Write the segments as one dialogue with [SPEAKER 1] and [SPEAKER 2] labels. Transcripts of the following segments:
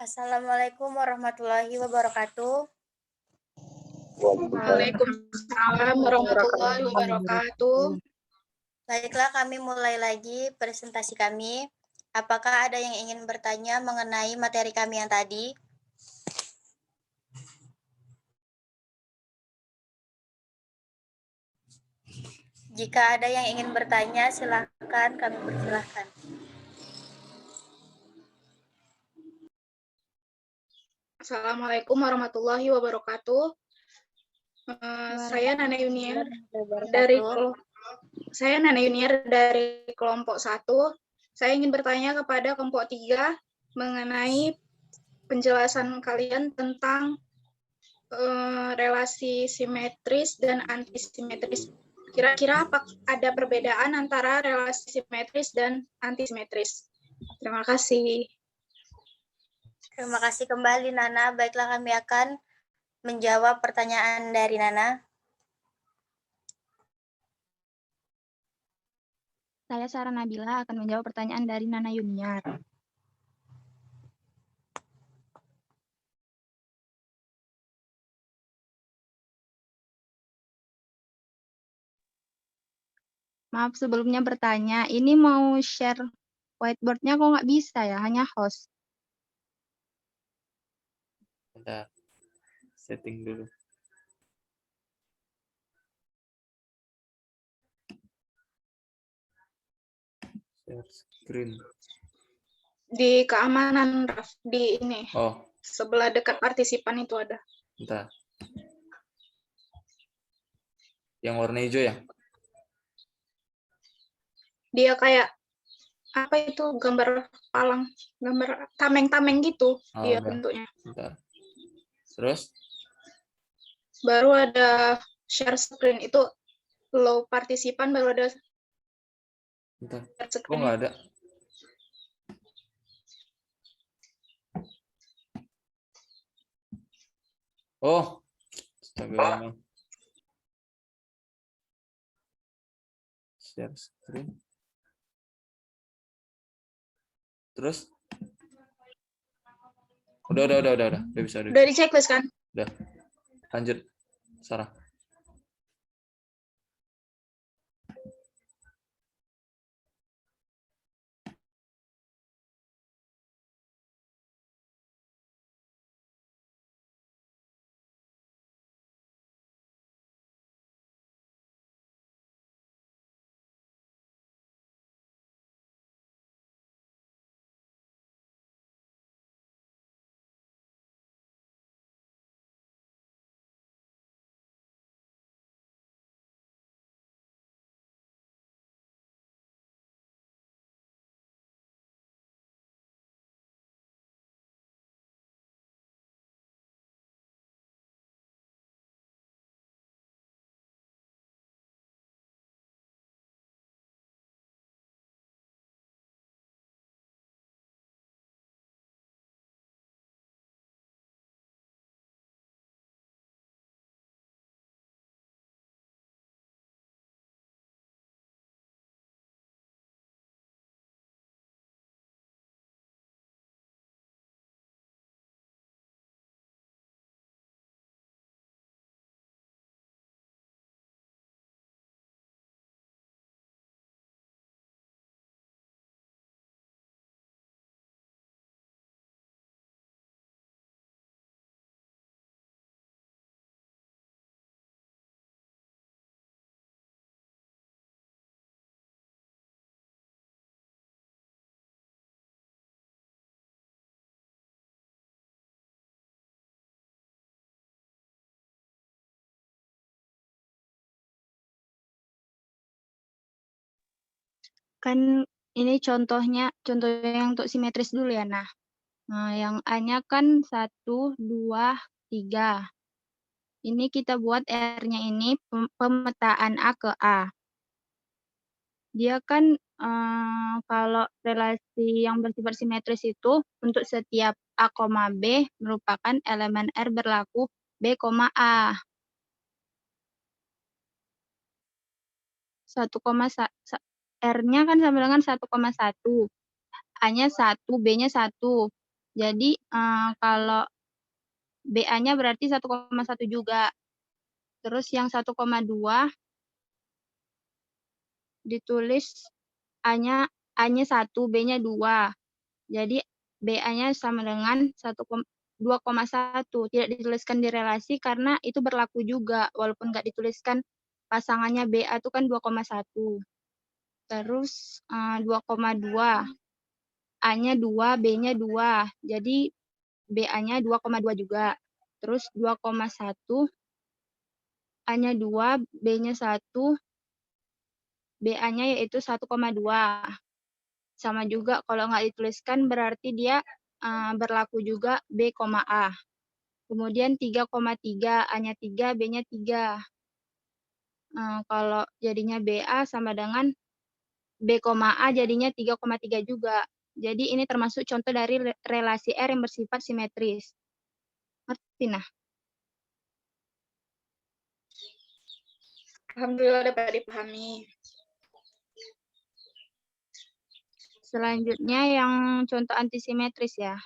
[SPEAKER 1] Assalamualaikum warahmatullahi wabarakatuh.
[SPEAKER 2] Waalaikumsalam warahmatullahi wabarakatuh.
[SPEAKER 1] Baiklah, kami mulai lagi presentasi kami. Apakah ada yang ingin bertanya mengenai materi kami yang tadi? Jika ada yang ingin bertanya, silakan, kami persilahkan.
[SPEAKER 2] Assalamualaikum warahmatullahi wabarakatuh. Saya Nana Yuniar dari kelompok 1. Saya ingin bertanya kepada kelompok 3 mengenai penjelasan kalian tentang relasi simetris dan antisimetris. Kira-kira apa ada perbedaan antara relasi simetris dan antisimetris? Terima kasih.
[SPEAKER 1] Terima kasih kembali, Nana. Baiklah, kami akan menjawab pertanyaan dari Nana.
[SPEAKER 3] Saya Sarah Nabila akan menjawab pertanyaan dari Nana Yuniar. Maaf sebelumnya bertanya, ini mau share whiteboard-nya kok nggak bisa ya, hanya host.
[SPEAKER 4] Bentar, setting dulu. Share screen.
[SPEAKER 2] Di keamanan, Raf, di ini.
[SPEAKER 4] Oh,
[SPEAKER 2] Sebelah dekat partisipan itu ada.
[SPEAKER 4] bentar. Yang warna hijau ya?
[SPEAKER 2] Dia kayak apa itu gambar palang, gambar tameng-tameng gitu
[SPEAKER 4] Oh,
[SPEAKER 2] dia
[SPEAKER 4] udah.
[SPEAKER 2] bentuknya.
[SPEAKER 4] Bentar. Terus?
[SPEAKER 2] Baru ada share screen itu low partisipan baru ada
[SPEAKER 4] Bentar.
[SPEAKER 2] share
[SPEAKER 4] Kok
[SPEAKER 2] screen.
[SPEAKER 4] nggak ada? Oh, astaga. Share screen. Terus? Udah bisa.
[SPEAKER 2] Udah di checklist kan?
[SPEAKER 4] Udah. Lanjut, Sarah.
[SPEAKER 3] Kan ini contohnya yang untuk simetris dulu ya. Nah, yang A-nya kan 1, 2, 3. Ini kita buat R-nya ini pemetaan A ke A. Dia kan kalau relasi yang bersifat simetris itu untuk setiap A, B merupakan elemen R berlaku B, A. 1, R-nya kan sama dengan 1,1. A-nya 1, B-nya 1. Jadi kalau BA-nya berarti 1,1 juga. Terus yang 1,2 ditulis A-nya 1, B-nya 2. Jadi BA-nya sama dengan 2,1. Tidak dituliskan di relasi karena itu berlaku juga. Walaupun nggak dituliskan pasangannya BA itu kan 2,1. Terus 2,2. A-nya 2, B-nya 2. Jadi BA-nya 2,2 juga. Terus 2,1. A-nya 2, B-nya 1. BA-nya yaitu 1,2. Sama juga kalau nggak dituliskan berarti dia berlaku juga B, A. Kemudian 3,3, A-nya 3, B-nya 3. Kalau jadinya BA sama dengan B, A jadinya 3,3 juga. Jadi ini termasuk contoh dari relasi R yang bersifat simetris. Ngerti nah?
[SPEAKER 2] Alhamdulillah dapat dipahami.
[SPEAKER 3] Selanjutnya yang contoh antisimetris ya.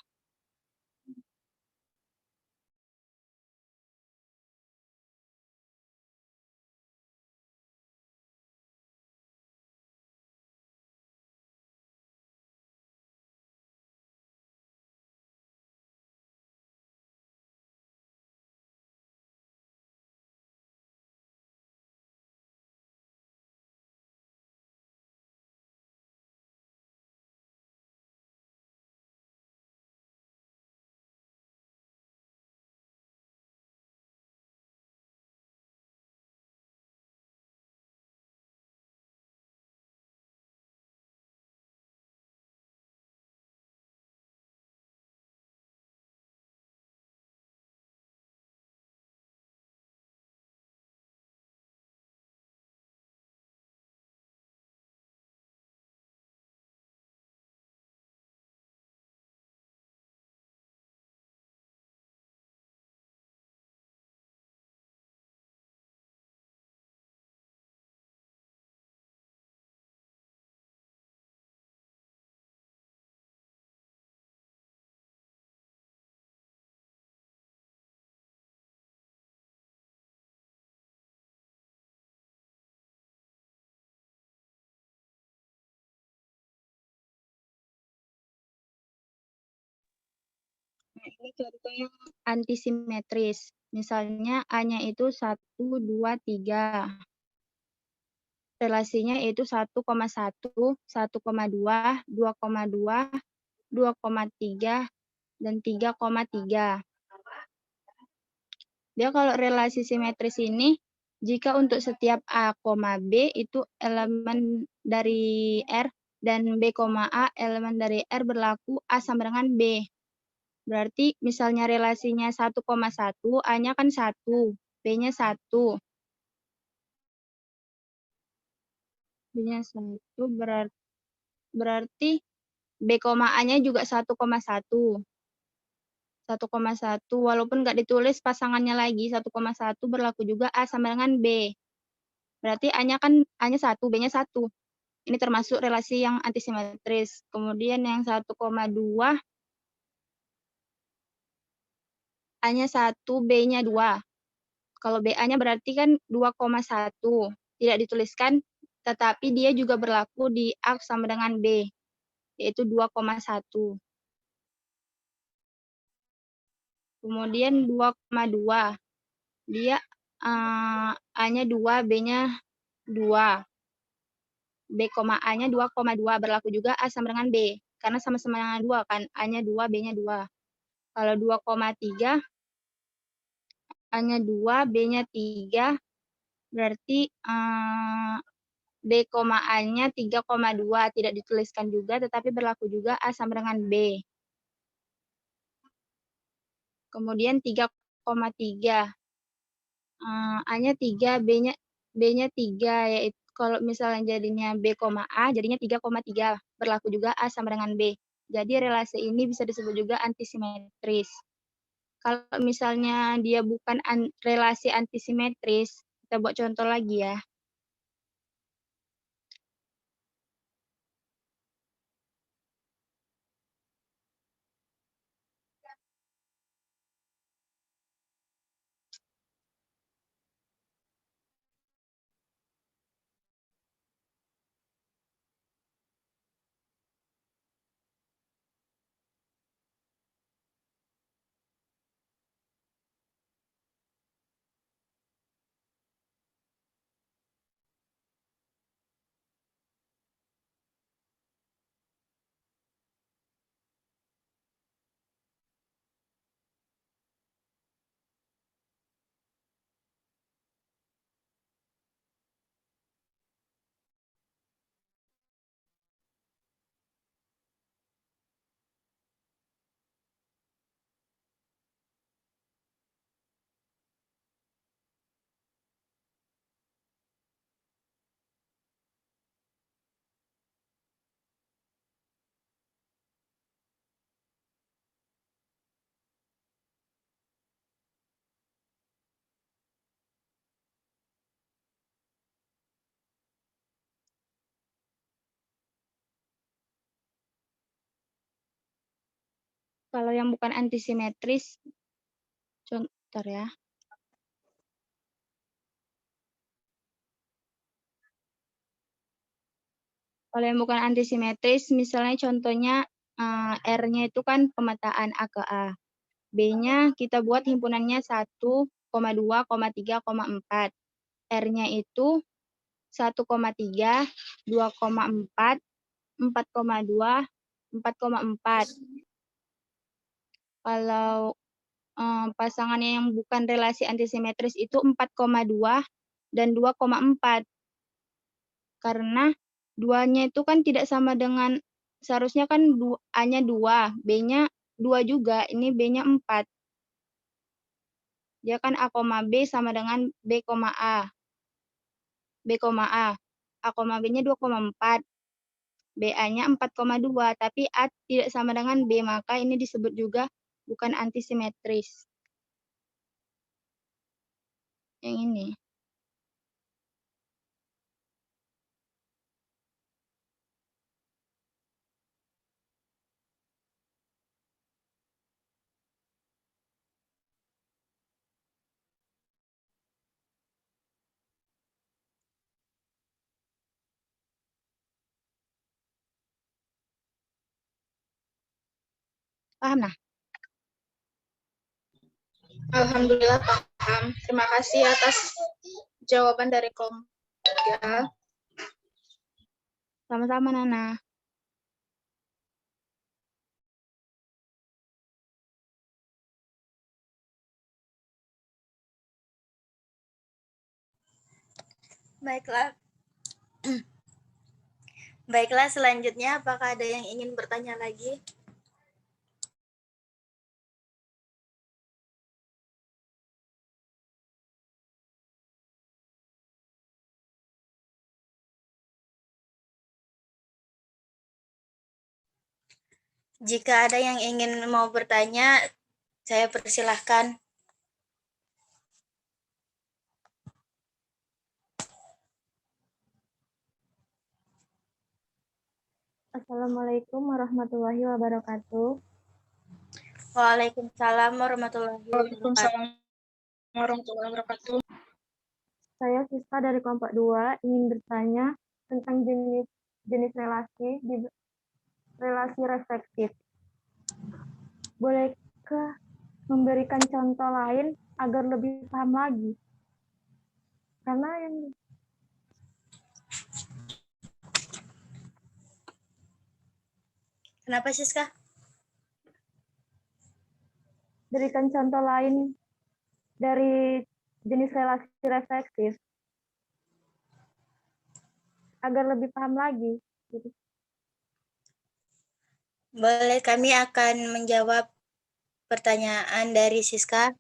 [SPEAKER 3] Nah, ini contoh yang antisimetris. Misalnya A-nya itu 1, 2, 3. Relasinya yaitu 1,1, 1,2, 2,2, 2,3, dan 3,3. Dia kalau relasi simetris ini, jika untuk setiap A, B itu elemen dari R, dan B, A elemen dari R berlaku A sama dengan B. Berarti misalnya relasinya 1,1, A-nya kan 1, B-nya 1. B-nya 1 berarti B, A-nya juga 1,1. 1,1 walaupun nggak ditulis pasangannya lagi 1,1 berlaku juga A sama dengan B. Berarti A-nya kan A-nya 1, B-nya 1. Ini termasuk relasi yang antisimetris. Kemudian yang 1,2 A-nya 1, B-nya 2. Kalau BA-nya berarti kan 2,1. Tidak dituliskan tetapi dia juga berlaku di A sama dengan B, yaitu 2,1. Kemudian 2,2. Dia A-nya 2, B-nya 2. B, A-nya 2,2 berlaku juga A sama dengan B. Karena sama-sama 2 kan, A-nya 2, B-nya 2. Kalau 2,3, A-nya 2, B-nya 3, berarti B, A-nya 3,2. Tidak dituliskan juga, tetapi berlaku juga A sama dengan B. Kemudian 3,3. A-nya 3, B-nya 3, yaitu kalau misalnya jadinya B, A, jadinya 3,3. Berlaku juga A sama dengan B. Jadi relasi ini bisa disebut juga antisimetris. Kalau misalnya dia bukan relasi antisimetris, kita buat contoh lagi ya. Kalau yang bukan antisimetris, contoh ya. Kalau yang bukan antisimetris, misalnya contohnya R-nya itu kan pemetaan A ke A. B-nya kita buat himpunannya 1,2, 3, 4. R-nya itu 1,3, 2,4, 4,2, 4,4. Kalau pasangannya yang bukan relasi antisimetris itu 4,2 dan 2,4. Karena duanya itu kan tidak sama dengan, seharusnya kan A-nya 2, B-nya 2 juga, ini B-nya 4. Dia kan A, B sama dengan B, A. B, A. A, B-nya 2,4. BA-nya 4,2, tapi A tidak sama dengan B, maka ini disebut juga bukan antisimetris. Yang ini. Paham nah?
[SPEAKER 2] Alhamdulillah paham. Terima kasih atas jawaban dari kelompok 3.
[SPEAKER 3] Sama-sama, Nana.
[SPEAKER 1] Baiklah. Baiklah, selanjutnya apakah ada yang ingin bertanya lagi? Jika ada yang ingin mau bertanya, saya persilahkan.
[SPEAKER 3] Assalamualaikum warahmatullahi wabarakatuh.
[SPEAKER 1] Waalaikumsalam warahmatullahi wabarakatuh.
[SPEAKER 2] Waalaikumsalam warahmatullahi wabarakatuh.
[SPEAKER 3] Saya Siska dari kelompok 2 ingin bertanya tentang jenis relasi di relasi reflektif. Bolehkah memberikan contoh lain agar lebih paham lagi? Karena yang
[SPEAKER 1] Kenapa, Siska?
[SPEAKER 3] berikan contoh lain dari jenis relasi reflektif agar lebih paham lagi. Gitu.
[SPEAKER 1] Boleh, kami akan menjawab pertanyaan dari Siska.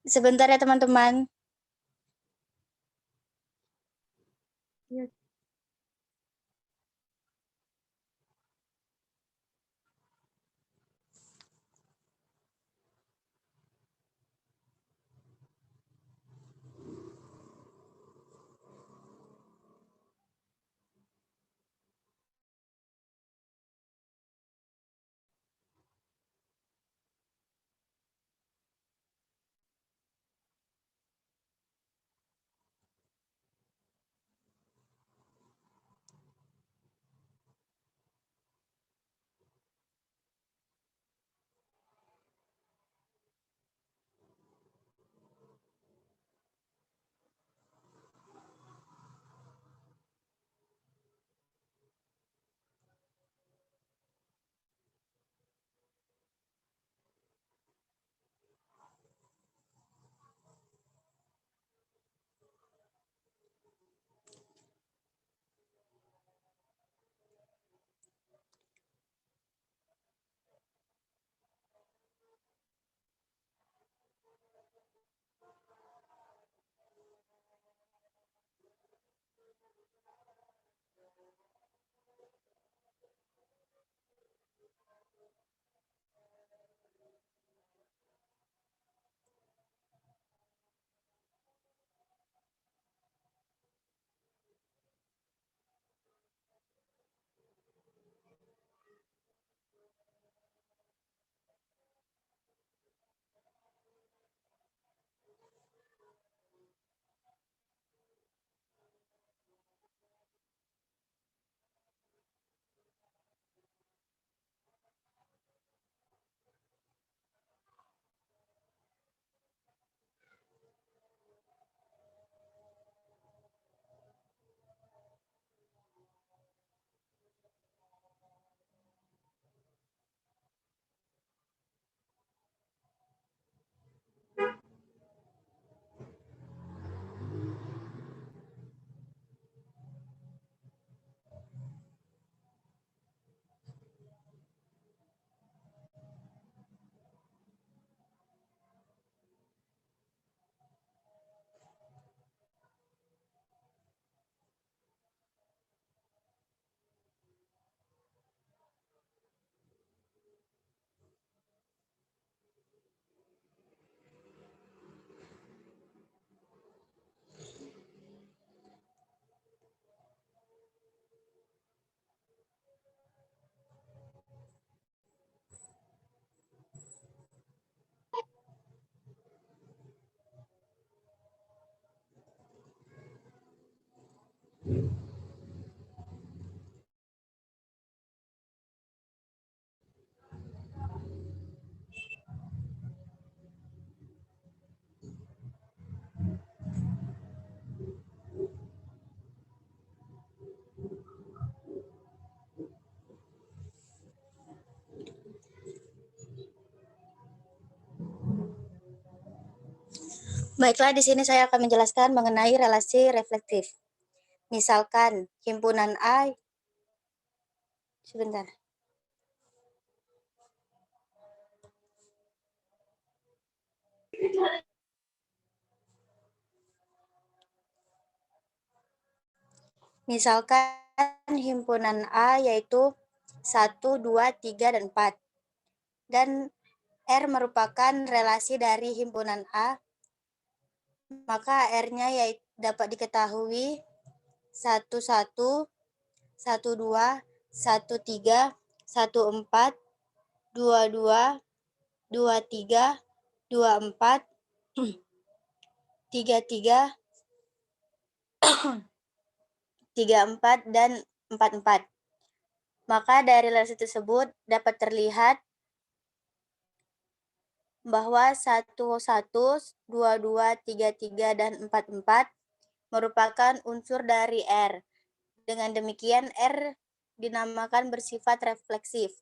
[SPEAKER 1] Sebentar ya, teman-teman.
[SPEAKER 3] Ya.
[SPEAKER 1] Baiklah, di sini saya akan menjelaskan mengenai relasi reflektif. Misalkan himpunan A, sebentar. Misalkan himpunan A yaitu 1, 2, 3, dan 4. Dan R merupakan relasi dari himpunan A, maka R-nya dapat diketahui 1, 1, 1, 2, 1, 3, 1, 4, 2, 2, 2, 3, 2, 4, 3, 3, 3, 4, dan 4, 4. Maka dari relasi tersebut dapat terlihat bahwa 1, 1, 2, 2, 3, 3, dan 4, 4 merupakan unsur dari R. Dengan demikian, R dinamakan bersifat refleksif.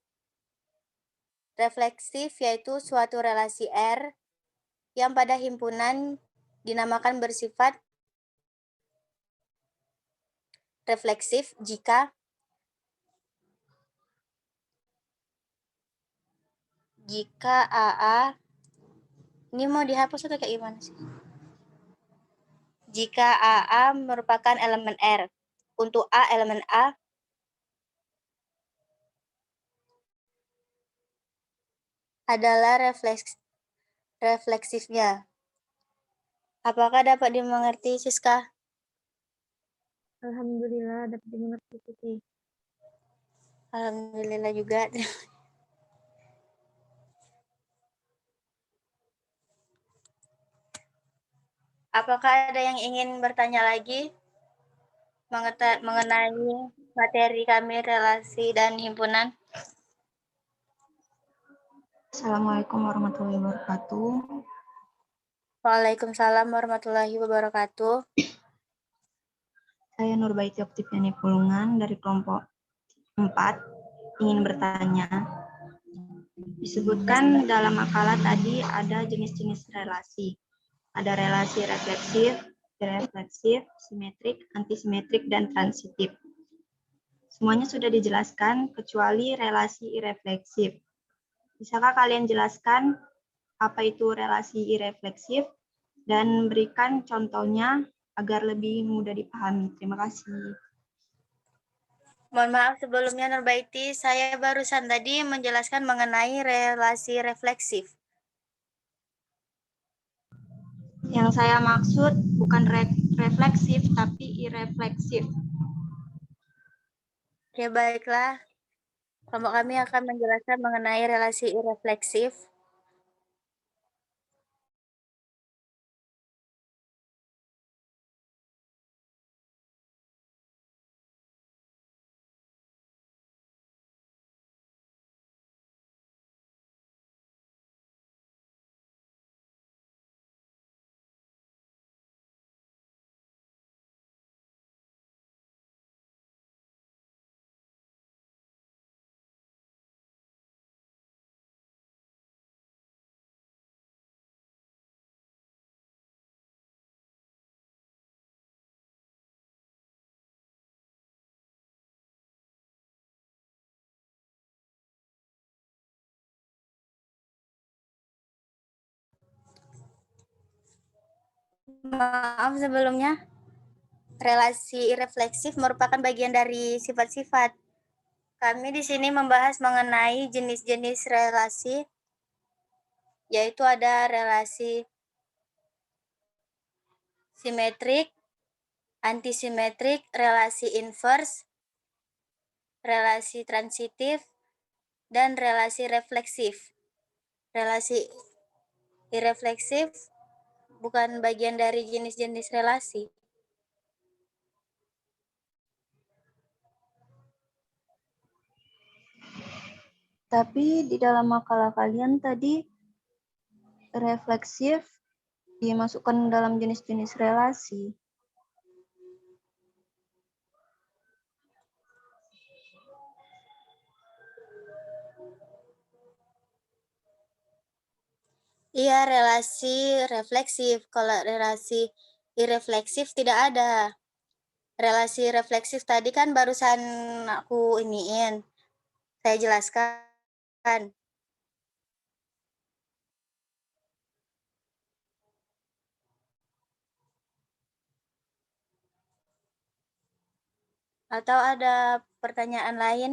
[SPEAKER 1] Refleksif yaitu suatu relasi R yang pada himpunan dinamakan bersifat refleksif jika AA ini mau dihapus atau kayak gimana sih? Jika AA merupakan elemen R. Untuk A elemen A adalah refleksifnya. Apakah dapat dimengerti, Siska?
[SPEAKER 3] Alhamdulillah dapat dimengerti, Siti.
[SPEAKER 1] Alhamdulillah juga. Apakah ada yang ingin bertanya lagi mengenai materi kami relasi dan himpunan?
[SPEAKER 5] Assalamualaikum warahmatullahi wabarakatuh.
[SPEAKER 1] Waalaikumsalam warahmatullahi wabarakatuh.
[SPEAKER 5] Saya Nurbaiti Oktiviani Pulungan dari kelompok 4 ingin bertanya. Disebutkan dalam makalah tadi ada jenis-jenis relasi. Ada relasi refleksif, irefleksif, simetrik, antisimetrik, dan transitif. Semuanya sudah dijelaskan kecuali relasi irefleksif. Bisakah kalian jelaskan apa itu relasi irefleksif dan berikan contohnya agar lebih mudah dipahami? Terima kasih.
[SPEAKER 1] Mohon maaf sebelumnya Nurbaiti, saya barusan tadi menjelaskan mengenai relasi refleksif.
[SPEAKER 5] Yang saya maksud bukan refleksif tapi irefleksif.
[SPEAKER 1] Ya baiklah, kelompok kami akan menjelaskan mengenai relasi irefleksif. Maaf sebelumnya, relasi irefleksif merupakan bagian dari sifat-sifat. Kami di sini membahas mengenai jenis-jenis relasi, yaitu ada relasi simetrik, antisimetrik, relasi inverse, relasi transitif, dan relasi refleksif. Relasi irefleksif bukan bagian dari jenis-jenis relasi.
[SPEAKER 5] Tapi di dalam makalah kalian tadi refleksif dimasukkan dalam jenis-jenis relasi.
[SPEAKER 1] Iya, relasi refleksif. Kalau relasi irefleksif tidak ada. Relasi refleksif tadi kan barusan aku iniin. Saya jelaskan. Atau ada pertanyaan lain?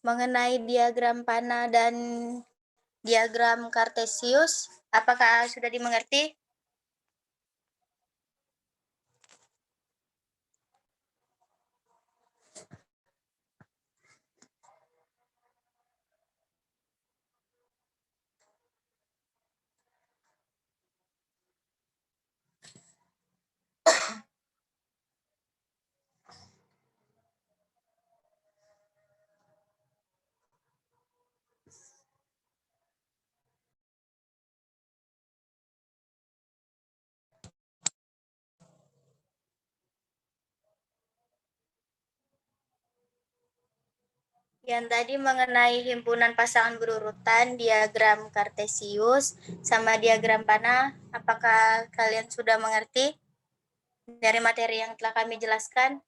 [SPEAKER 1] Mengenai diagram panah dan diagram Kartesius, apakah sudah dimengerti? Yang tadi mengenai himpunan pasangan berurutan, diagram Kartesius, sama diagram panah, apakah kalian sudah mengerti dari materi yang telah kami jelaskan?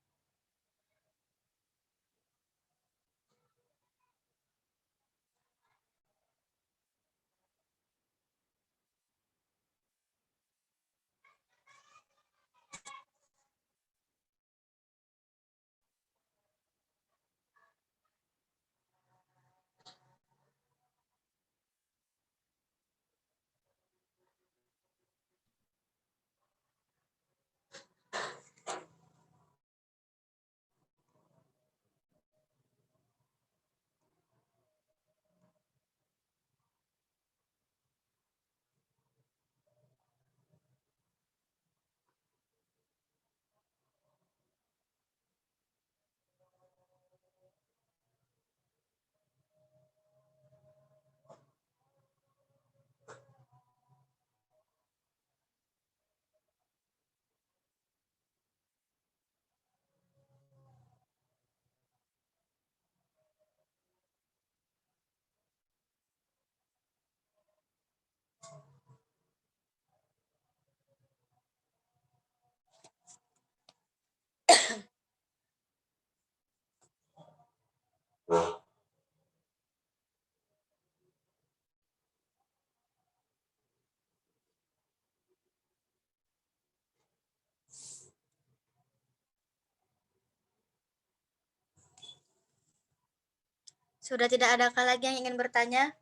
[SPEAKER 1] Sudah tidak adakah lagi yang ingin bertanya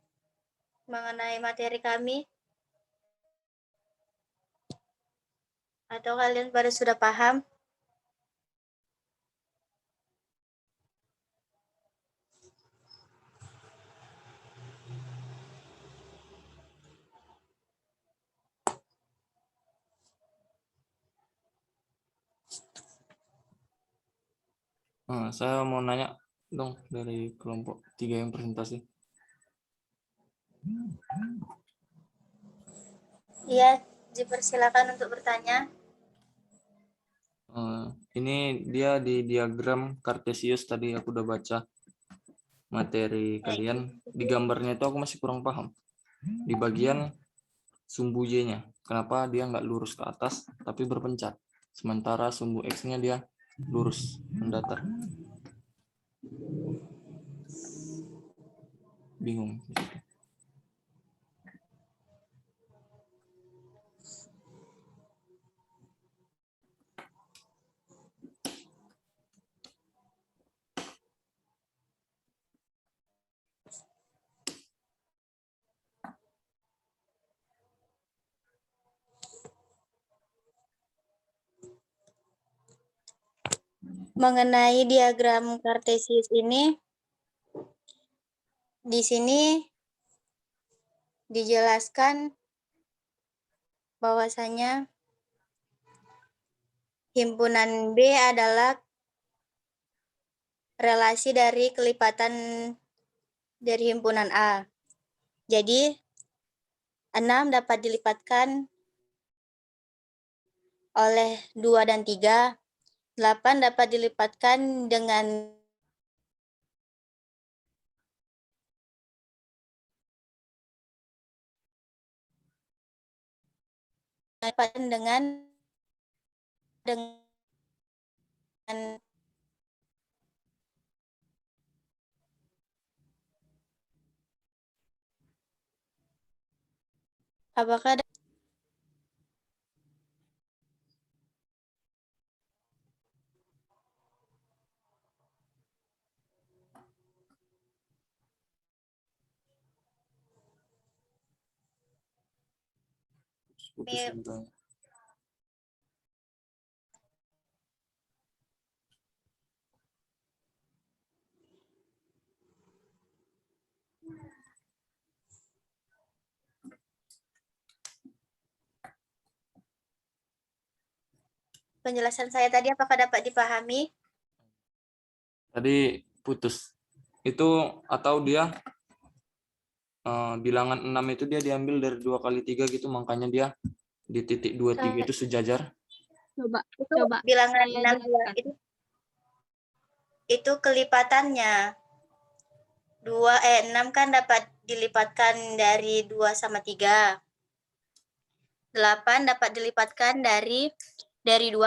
[SPEAKER 1] mengenai materi kami? Atau kalian pada sudah paham?
[SPEAKER 4] Saya mau nanya dong dari kelompok 3 yang presentasi.
[SPEAKER 1] Iya, dipersilakan untuk bertanya.
[SPEAKER 4] Ini dia di diagram Kartesius tadi aku udah baca materi kalian. Di gambarnya itu aku masih kurang paham. Di bagian sumbu Y-nya, kenapa dia nggak lurus ke atas tapi berpencat, sementara sumbu X-nya dia lurus mendatar. Bingung.
[SPEAKER 1] Mengenai diagram Kartesius ini, di sini dijelaskan bahwasanya himpunan B adalah relasi dari kelipatan dari himpunan A. Jadi 6 dapat dilipatkan oleh 2 dan 3. 8 dapat dilipatkan dengan apakah ada
[SPEAKER 4] Putus sebentar.
[SPEAKER 1] penjelasan saya tadi apakah dapat dipahami?
[SPEAKER 4] Tadi putus. Itu atau dia bilangan 6 itu dia diambil dari 2 kali 3 gitu, makanya dia di titik 23 itu sejajar.
[SPEAKER 3] Coba
[SPEAKER 1] Bilangan
[SPEAKER 3] saya
[SPEAKER 1] 6
[SPEAKER 3] jelaskan.
[SPEAKER 1] itu kelipatannya. 6 kan dapat dilipatkan dari 2 sama 3. 8 dapat dilipatkan dari 2.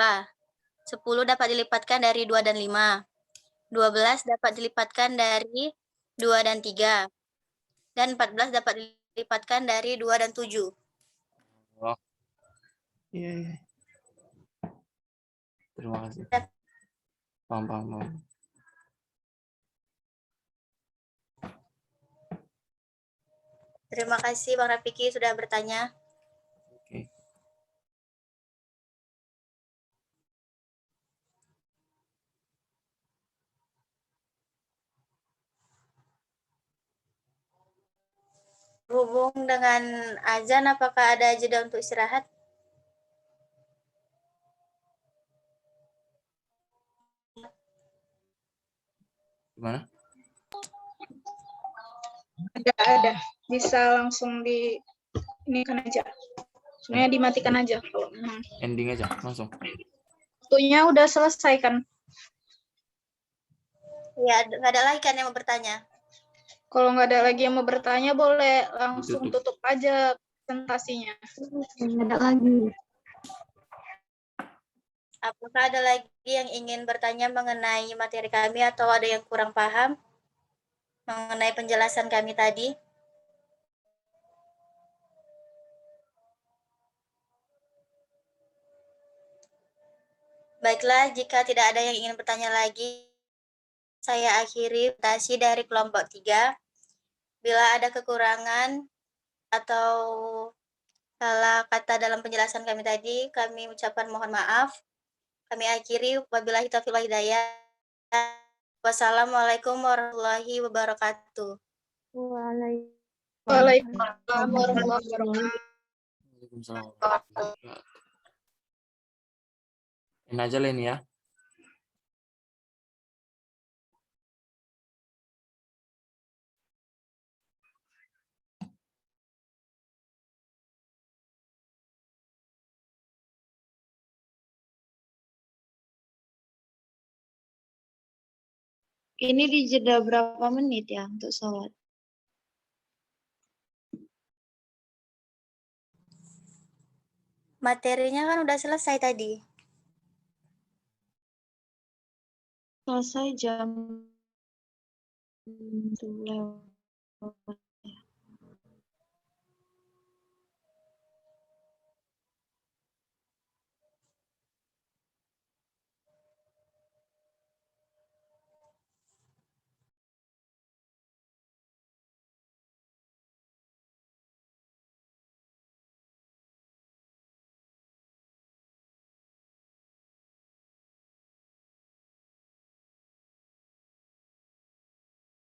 [SPEAKER 1] 10 dapat dilipatkan dari 2 dan 5. 12 dapat dilipatkan dari 2 dan 3. Dan 14 dapat dilipatkan dari 2 dan 7.
[SPEAKER 4] Oh. Iya. Terima kasih. Paham.
[SPEAKER 1] Terima kasih Bang Rafiki sudah bertanya.
[SPEAKER 4] Oke.
[SPEAKER 1] Berhubung dengan azan, apakah ada jeda untuk istirahat?
[SPEAKER 4] Gimana?
[SPEAKER 2] Ada. Bisa langsung di ini kan aja. Sebenarnya dimatikan aja kalau memang.
[SPEAKER 4] Ending aja langsung.
[SPEAKER 2] Waktunya udah selesai kan?
[SPEAKER 1] Ya, nggak ada lagi kan yang mau bertanya?
[SPEAKER 2] Kalau nggak ada lagi yang mau bertanya, boleh langsung
[SPEAKER 4] Ditutup.
[SPEAKER 2] tutup aja presentasinya.
[SPEAKER 5] Nggak ada lagi.
[SPEAKER 1] Apakah ada lagi yang ingin bertanya mengenai materi kami atau ada yang kurang paham mengenai penjelasan kami tadi? Baiklah, jika tidak ada yang ingin bertanya lagi, saya akhiri presentasi dari kelompok 3. Bila ada kekurangan atau salah kata dalam penjelasan kami tadi, kami ucapkan mohon maaf. Kami akhiri, wabillahi taufiq wal hidayah. Wassalamualaikum warahmatullahi wabarakatuh.
[SPEAKER 2] Waalaikumsalam warahmatullahi wabarakatuh.
[SPEAKER 4] Waalaikumsalam. Ini aja Len ya.
[SPEAKER 5] Ini dijeda berapa menit ya untuk sholat?
[SPEAKER 1] Materinya kan udah selesai tadi.
[SPEAKER 5] Selesai jam 2.